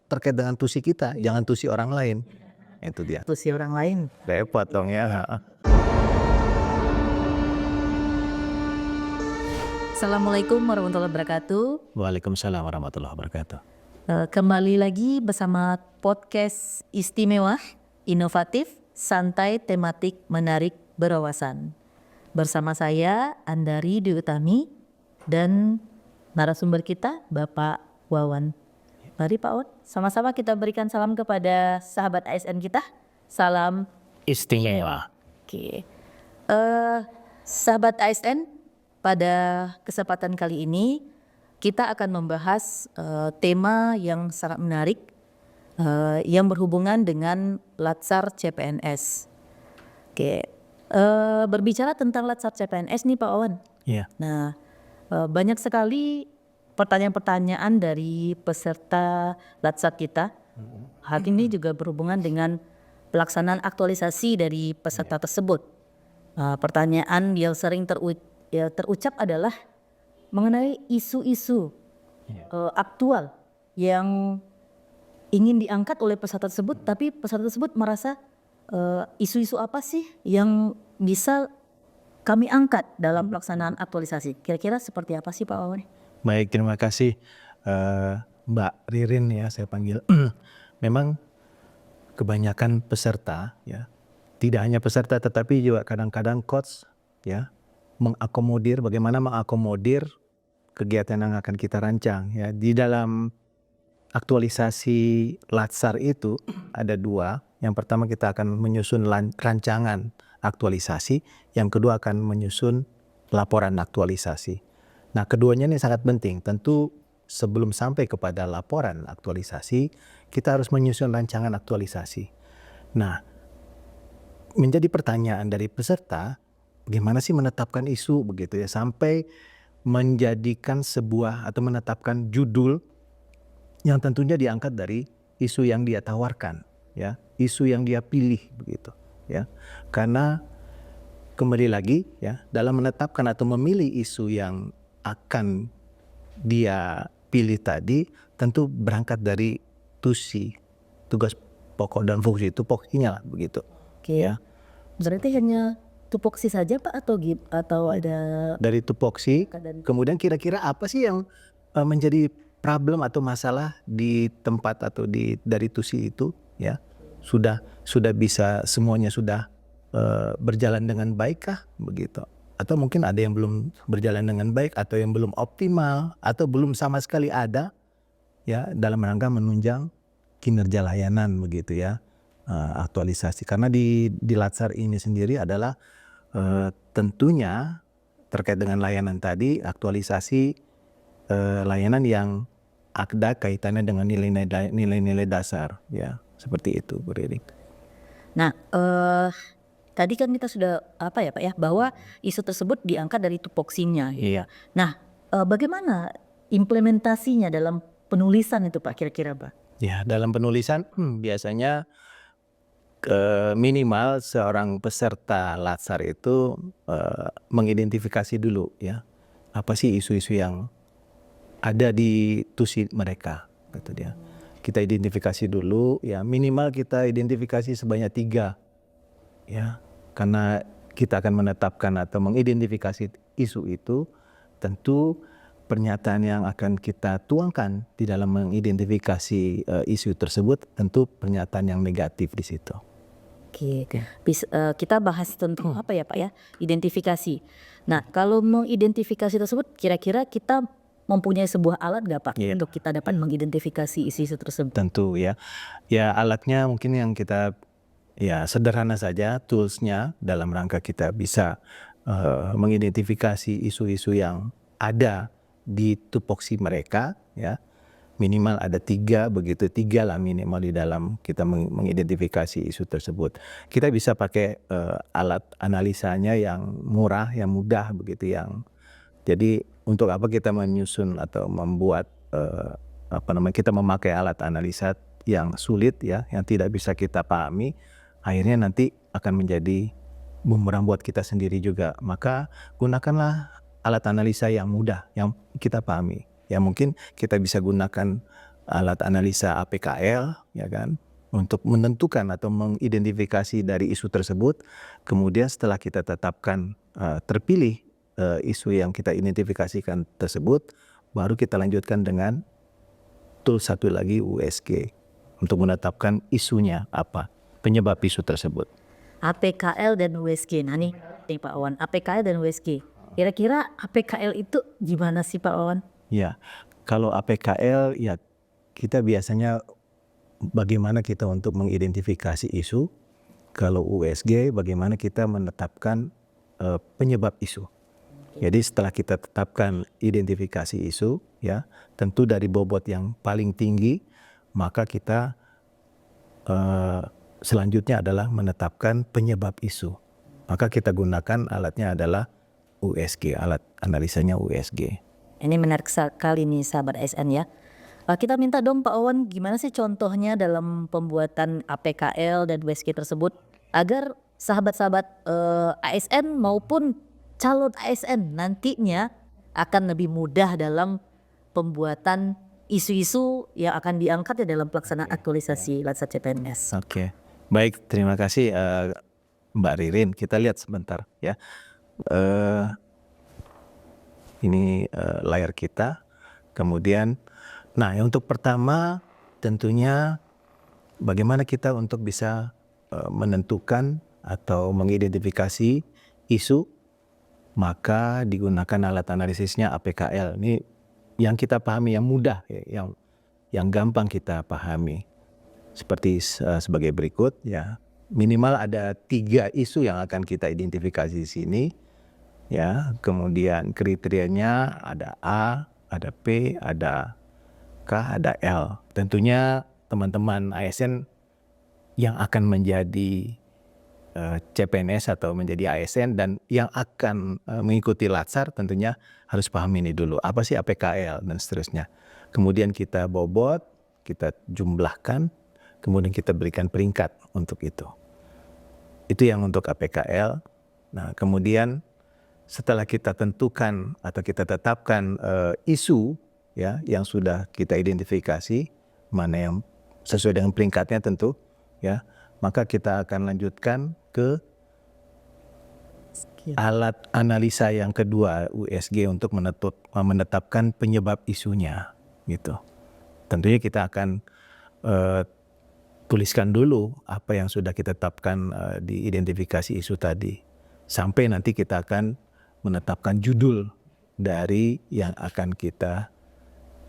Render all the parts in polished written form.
terkait dengan tusi kita, jangan tusi orang lain. Itu dia. Tusi orang lain. Repot dong ya. Assalamualaikum warahmatullahi wabarakatuh. Waalaikumsalam warahmatullahi wabarakatuh. Kembali lagi bersama podcast istimewa, inovatif, santai, tematik, menarik, berwawasan. Bersama saya Andari Dwi Utami dan narasumber kita Bapak Wawan. Mari Pak Wawan, sama-sama kita berikan salam kepada sahabat ASN kita. Salam Istimewa. Oke. Sahabat ASN, pada kesempatan kali ini kita akan membahas tema yang sangat menarik yang berhubungan dengan Latsar CPNS. Oke. Berbicara tentang Latsar CPNS nih Pak Wawan. Iya. Nah, banyak sekali pertanyaan-pertanyaan dari peserta Latsar kita. Hal ini juga berhubungan dengan pelaksanaan aktualisasi dari peserta tersebut. Pertanyaan yang sering terucap adalah mengenai isu-isu aktual yang ingin diangkat oleh peserta tersebut, tapi peserta tersebut merasa isu-isu apa sih yang bisa kami angkat dalam pelaksanaan aktualisasi. Kira-kira seperti apa sih Pak Wawan? Baik, terima kasih Mbak Ririn ya saya panggil. Memang kebanyakan peserta ya, tidak hanya peserta tetapi juga kadang-kadang coach ya, bagaimana mengakomodir kegiatan yang akan kita rancang ya. Di dalam aktualisasi Latsar itu ada dua. Yang pertama kita akan menyusun rancangan aktualisasi, yang kedua akan menyusun laporan aktualisasi. Nah, keduanya ini sangat penting. Tentu sebelum sampai kepada laporan aktualisasi, kita harus menyusun rancangan aktualisasi. Nah, menjadi pertanyaan dari peserta, bagaimana sih menetapkan isu begitu ya, sampai menjadikan sebuah atau menetapkan judul yang tentunya diangkat dari isu yang dia tawarkan ya, isu yang dia pilih begitu ya. Karena kembali lagi ya, dalam menetapkan atau memilih isu yang akan dia pilih tadi tentu berangkat dari tugas pokok dan fungsi tupoksinya lah begitu. Oke. Ya. Berarti hanya tupoksi saja Pak atau ada Dari tupoksi, kemudian kira-kira apa sih yang menjadi problem atau masalah di tempat atau dari tusi itu ya, sudah bisa semuanya sudah berjalan dengan baik kah begitu, atau mungkin ada yang belum berjalan dengan baik atau yang belum optimal atau belum sama sekali ada ya, dalam rangka menunjang kinerja layanan begitu ya. Aktualisasi karena di Latsar ini sendiri adalah tentunya terkait dengan layanan tadi, aktualisasi layanan yang ada kaitannya dengan nilai-nilai dasar ya, seperti itu Bu Ririn. Nah, tadi kan kita sudah apa ya Pak ya, bahwa isu tersebut diangkat dari tupoksinya. Iya. Nah, bagaimana implementasinya dalam penulisan itu Pak kira-kira Pak? Ya, dalam penulisan biasanya minimal seorang peserta Latsar itu mengidentifikasi dulu ya, apa sih isu-isu yang ada di tusi mereka gitu dia. Kita identifikasi dulu ya, minimal kita identifikasi sebanyak 3 ya, karena kita akan menetapkan atau mengidentifikasi isu itu, tentu pernyataan yang akan kita tuangkan di dalam mengidentifikasi isu tersebut tentu pernyataan yang negatif di situ. Oke. Kita bahas tentang apa ya Pak ya, identifikasi. Nah, kalau mengidentifikasi tersebut kira-kira kita mempunyai sebuah alat nggak Pak untuk kita dapat mengidentifikasi isu-isu tersebut? Tentu ya. Ya, alatnya mungkin yang kita ya sederhana saja, toolsnya dalam rangka kita bisa mengidentifikasi isu-isu yang ada di tupoksi mereka ya, minimal ada 3 begitu, 3 lah minimal di dalam kita mengidentifikasi isu tersebut. Kita bisa pakai alat analisanya yang murah, yang mudah begitu, yang jadi untuk apa kita menyusun atau membuat kita memakai alat analisa yang sulit ya, yang tidak bisa kita pahami, akhirnya nanti akan menjadi bumerang buat kita sendiri juga. Maka gunakanlah alat analisa yang mudah, yang kita pahami. Ya mungkin kita bisa gunakan alat analisa APKL, ya kan, untuk menentukan atau mengidentifikasi dari isu tersebut. Kemudian setelah kita tetapkan terpilih isu yang kita identifikasikan tersebut, baru kita lanjutkan dengan tool satu lagi USG untuk menetapkan isunya apa, penyebab isu tersebut. APKL dan USG. Nah nih Pak Wawan, APKL dan USG. Kira-kira APKL itu gimana sih Pak Wawan? Ya, kalau APKL ya kita biasanya bagaimana kita untuk mengidentifikasi isu. Kalau USG bagaimana kita menetapkan penyebab isu. Jadi setelah kita tetapkan identifikasi isu, ya tentu dari bobot yang paling tinggi, maka kita selanjutnya adalah menetapkan penyebab isu. Maka kita gunakan alatnya adalah USG, alat analisanya USG. Ini menarik sekali nih sahabat ASN ya. Kita minta dong Pak Wawan gimana sih contohnya dalam pembuatan APKL dan USG tersebut agar sahabat-sahabat ASN maupun calon ASN nantinya akan lebih mudah dalam pembuatan isu-isu yang akan diangkat ya dalam pelaksanaan aktualisasi Latsar CPNS. Oke, baik, terima kasih Mbak Ririn. Kita lihat sebentar ya. Ini layar kita. Kemudian, nah yang untuk pertama tentunya bagaimana kita untuk bisa menentukan atau mengidentifikasi isu, maka digunakan alat analisisnya APKL. Ini yang kita pahami, yang mudah, ya, yang gampang kita pahami. Seperti sebagai berikut ya. Minimal ada 3 isu yang akan kita identifikasi di sini. Ya, kemudian kriterianya ada A, ada P, ada K, ada L. Tentunya teman-teman ASN yang akan menjadi CPNS atau menjadi ASN dan yang akan mengikuti Latsar tentunya harus paham ini dulu. Apa sih APKL dan seterusnya. Kemudian kita bobot, kita jumlahkan, kemudian kita berikan peringkat untuk itu. Itu yang untuk APKL. Nah, kemudian setelah kita tentukan atau kita tetapkan isu ya yang sudah kita identifikasi, mana yang sesuai dengan peringkatnya tentu ya, maka kita akan lanjutkan ke alat analisa yang kedua USG untuk menetapkan penyebab isunya gitu. Tentunya kita akan tuliskan dulu apa yang sudah kita tetapkan di identifikasi isu tadi, sampai nanti kita akan menetapkan judul dari yang akan kita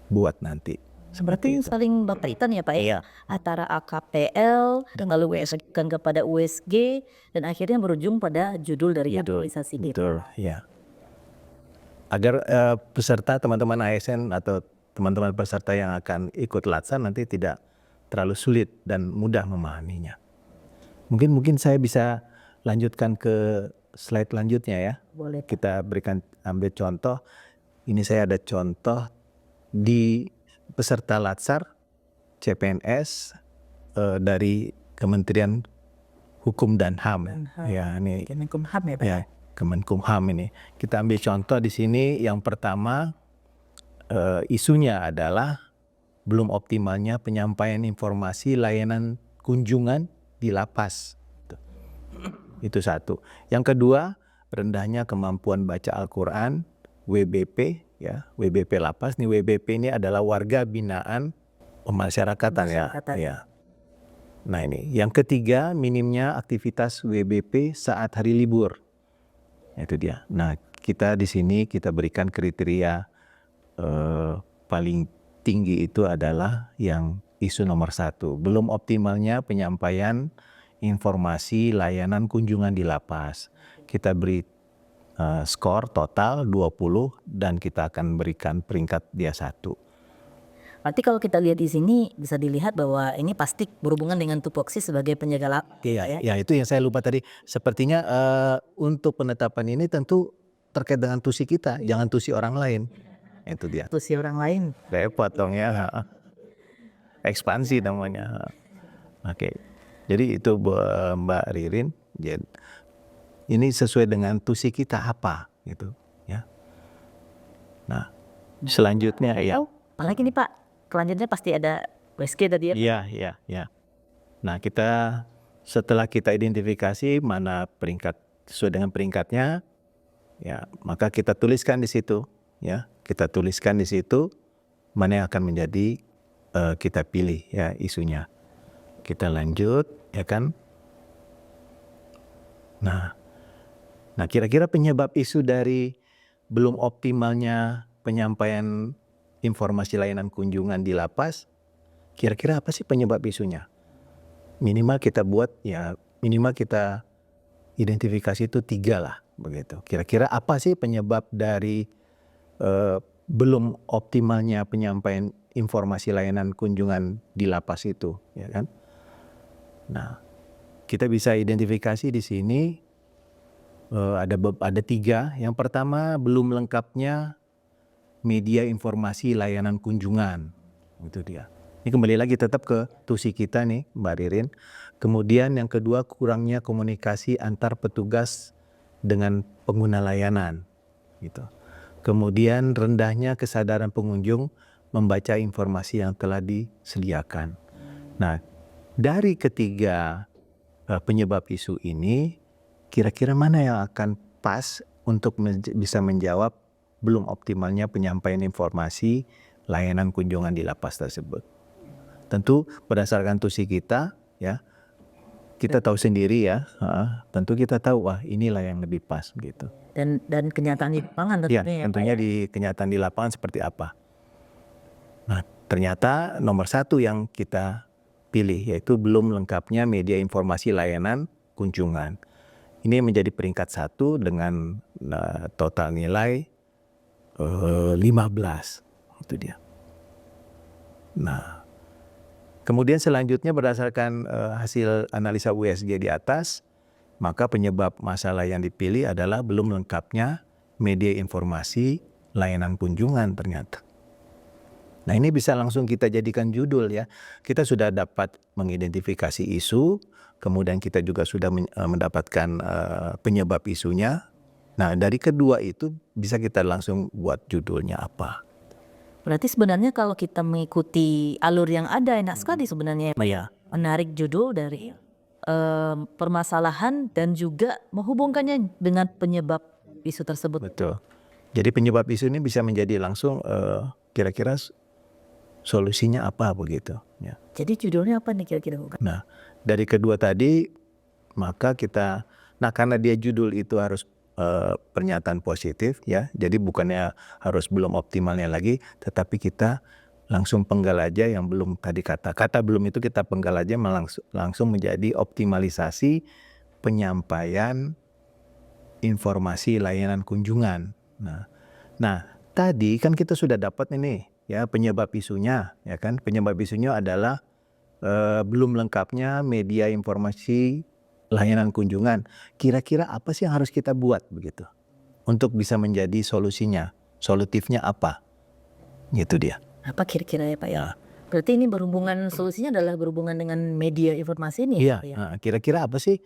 buat nanti. Berarti saling berkaitan ya Pak ya, antara AKPL lalu USG kepada USG dan akhirnya berujung pada judul dari aktualisasi kita. Betul, ya. Agar peserta teman-teman ASN atau teman-teman peserta yang akan ikut Latsar nanti tidak terlalu sulit dan mudah memahaminya. Mungkin saya bisa lanjutkan ke slide selanjutnya ya. Boleh. Kita ambil contoh. Ini saya ada contoh di peserta Latsar CPNS dari Kementerian Hukum dan HAM. Ya, ini Kemenkumham ya Pak. ya, Kemenkumham ini. Kita ambil contoh di sini. Yang pertama isunya adalah belum optimalnya penyampaian informasi layanan kunjungan di lapas. Itu satu. Yang kedua, rendahnya kemampuan baca Al-Quran, WBP, ya, WBP lapas. Nih WBP ini adalah warga binaan pemasyarakatan ya. Nah ini. Yang ketiga, minimnya aktivitas WBP saat hari libur. Itu dia. Nah kita di sini kita berikan kriteria paling tinggi itu adalah yang isu nomor 1. Belum optimalnya penyampaian informasi layanan kunjungan di lapas. Kita beri skor total 20 dan kita akan berikan peringkat dia 1. Berarti kalau kita lihat di sini bisa dilihat bahwa ini pasti berhubungan dengan tupoksi sebagai penjaga lapas. Ya itu yang saya lupa tadi. Sepertinya untuk penetapan ini tentu terkait dengan tusi kita, jangan tusi orang lain. Itu dia. Tusi orang lain. Repot dong ya. Ekspansi namanya. Oke. Jadi itu Mbak Ririn. Ini sesuai dengan tusi kita apa gitu ya. Nah, selanjutnya ya. Apalagi nih Pak, selanjutnya pasti ada USG tadi ya. Iya, iya, iya. Nah, setelah kita identifikasi mana peringkat sesuai dengan peringkatnya, ya, maka kita tuliskan di situ, ya. Kita tuliskan di situ mana yang akan menjadi kita pilih ya isunya. Kita lanjut, ya kan? Nah, kira-kira penyebab isu dari belum optimalnya penyampaian informasi layanan kunjungan di lapas, kira-kira apa sih penyebab isunya? Minimal kita identifikasi itu 3 lah, begitu. Kira-kira apa sih penyebab dari belum optimalnya penyampaian informasi layanan kunjungan di lapas itu, ya kan? Nah, kita bisa identifikasi di sini ada 3. Yang pertama, belum lengkapnya media informasi layanan kunjungan, itu dia. Ini kembali lagi tetap ke tusi kita nih, Mbak Ririn. Kemudian yang kedua, kurangnya komunikasi antar petugas dengan pengguna layanan, gitu. Kemudian rendahnya kesadaran pengunjung membaca informasi yang telah disediakan. Nah, dari ketiga penyebab isu ini, kira-kira mana yang akan pas untuk bisa menjawab belum optimalnya penyampaian informasi layanan kunjungan di lapas tersebut? Tentu berdasarkan tusi kita, ya, kita tahu sendiri ya, tentu kita tahu wah inilah yang lebih pas gitu. Dan kenyataan di lapangan Ya, tentunya ya, Pak tentunya ya. di kenyataan di lapangan seperti apa. Nah, ternyata nomor 1 yang kita pilih yaitu belum lengkapnya media informasi layanan kunjungan. Ini menjadi peringkat 1 dengan total nilai 15. Itu dia. Nah, kemudian selanjutnya berdasarkan hasil analisa USG di atas, maka penyebab masalah yang dipilih adalah belum lengkapnya media informasi layanan kunjungan ternyata. Nah, ini bisa langsung kita jadikan judul ya. Kita sudah dapat mengidentifikasi isu, kemudian kita juga sudah mendapatkan penyebab isunya. Nah, dari kedua itu bisa kita langsung buat judulnya apa. Berarti sebenarnya kalau kita mengikuti alur yang ada enak sekali sebenarnya. Ya. Menarik judul dari permasalahan dan juga menghubungkannya dengan penyebab isu tersebut. Betul. Jadi penyebab isu ini bisa menjadi langsung kira-kira solusinya apa begitu. Ya. Jadi judulnya apa nih kira-kira? Nah, dari kedua tadi maka karena dia judul itu harus pernyataan positif ya, jadi bukannya harus belum optimalnya lagi, tetapi kita langsung penggal aja yang belum tadi kata belum itu kita penggal aja langsung menjadi optimalisasi penyampaian informasi layanan kunjungan. Nah, tadi kan kita sudah dapat ini ya penyebab isunya, ya kan? Penyebab isunya adalah belum lengkapnya media informasi layanan kunjungan. Kira-kira apa sih yang harus kita buat begitu untuk bisa menjadi solusinya? Solutifnya apa? Gitu dia. Apa kira-kira ya Pak ya? Nah. Berarti ini solusinya adalah berhubungan dengan media informasi ini Iya. ya Pak ya? Kira-kira apa sih?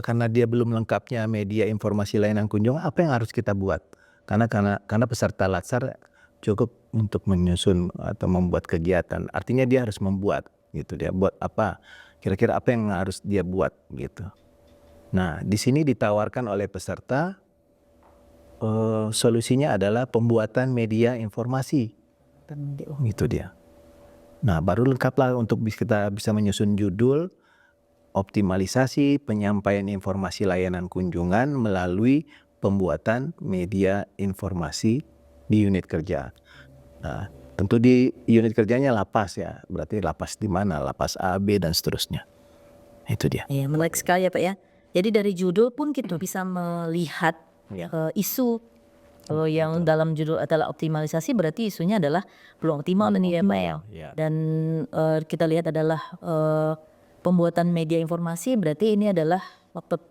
Karena dia belum lengkapnya media informasi layanan kunjungan, apa yang harus kita buat? Karena peserta latsar cukup untuk menyusun atau membuat kegiatan. Artinya dia harus membuat gitu dia. Buat apa? Kira-kira apa yang harus dia buat gitu. Nah, di sini ditawarkan oleh peserta solusinya adalah pembuatan media informasi. Gitu dia. Nah, baru lengkaplah untuk kita bisa menyusun judul optimalisasi penyampaian informasi layanan kunjungan melalui pembuatan media informasi di unit kerja. Nah, tentu di unit kerjanya lapas ya, berarti lapas di mana? Lapas A, B dan seterusnya. Itu dia. Iya, menarik sekali ya Pak ya. Jadi dari judul pun kita bisa melihat isu. Kalau yang dalam judul adalah optimalisasi berarti isunya adalah belum optimal nih ya Pak ya. Dan kita lihat adalah pembuatan media informasi berarti ini adalah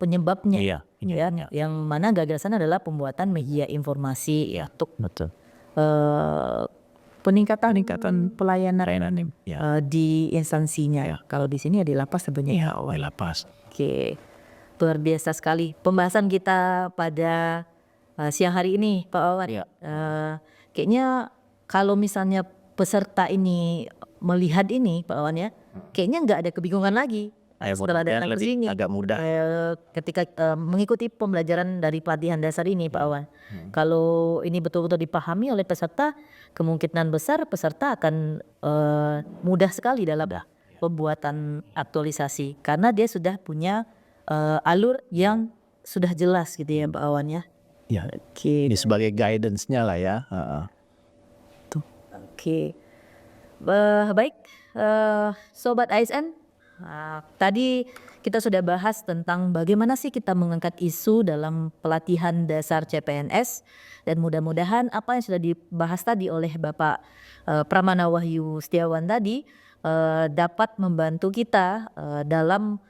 penyebabnya. Iya. Ya, yang mana gagasan adalah pembuatan media informasi untuk peningkatan pelayanan di instansinya. Kalau di sini ya di lapas sebenarnya. Di lapas. Oke, luar biasa sekali pembahasan kita pada siang hari ini Pak Wawan. Kayaknya kalau misalnya peserta ini melihat ini Pak Wawan ya, kayaknya nggak ada kebingungan lagi setelah mudah-mudahan datang ke lebih sini. agak mudah. Ketika mengikuti pembelajaran dari pelatihan dasar ini Pak Wawan. Kalau ini betul-betul dipahami oleh peserta, kemungkinan besar peserta akan mudah sekali dalam pembuatan aktualisasi karena dia sudah punya alur yang sudah jelas gitu ya Pak Wawan ya. Ya, Oke. ini sebagai guidance-nya lah ya. Heeh. Oke. Baik, Sobat ASN, tadi kita sudah bahas tentang bagaimana sih kita mengangkat isu dalam pelatihan dasar CPNS dan mudah-mudahan apa yang sudah dibahas tadi oleh Bapak Pramana Wahyu Setiawan tadi dapat membantu kita dalam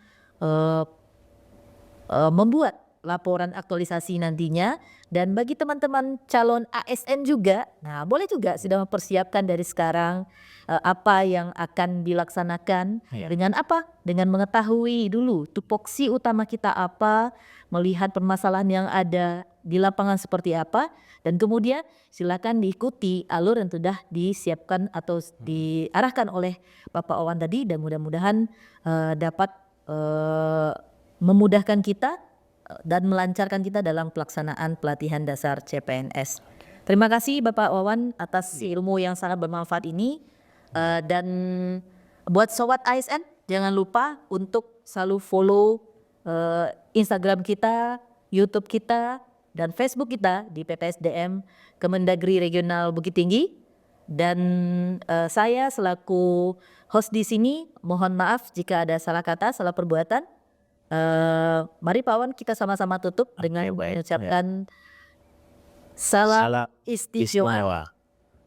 membuat laporan aktualisasi nantinya. Dan bagi teman-teman calon ASN juga, nah boleh juga sudah mempersiapkan dari sekarang apa yang akan dilaksanakan. Dengan apa? Dengan mengetahui dulu tupoksi utama kita apa, melihat permasalahan yang ada di lapangan seperti apa, dan kemudian silakan diikuti alur yang sudah disiapkan atau diarahkan oleh Bapak Wawan tadi, dan mudah-mudahan dapat memudahkan kita dan melancarkan kita dalam pelaksanaan pelatihan dasar CPNS. Terima kasih Bapak Wawan atas ilmu yang sangat bermanfaat ini. Dan buat Sobat ASN, jangan lupa untuk selalu follow Instagram kita, YouTube kita, dan Facebook kita di PPSDM Kemendagri Regional Bukit Tinggi. Dan saya selaku host di sini, mohon maaf jika ada salah kata, salah perbuatan. Mari Pak Wawan kita sama-sama tutup dengan mengucapkan salam istimewa.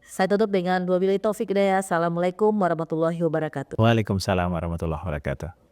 Saya tutup dengan wabillahi taufik hidayah. Assalamualaikum warahmatullahi wabarakatuh. Waalaikumsalam warahmatullahi wabarakatuh.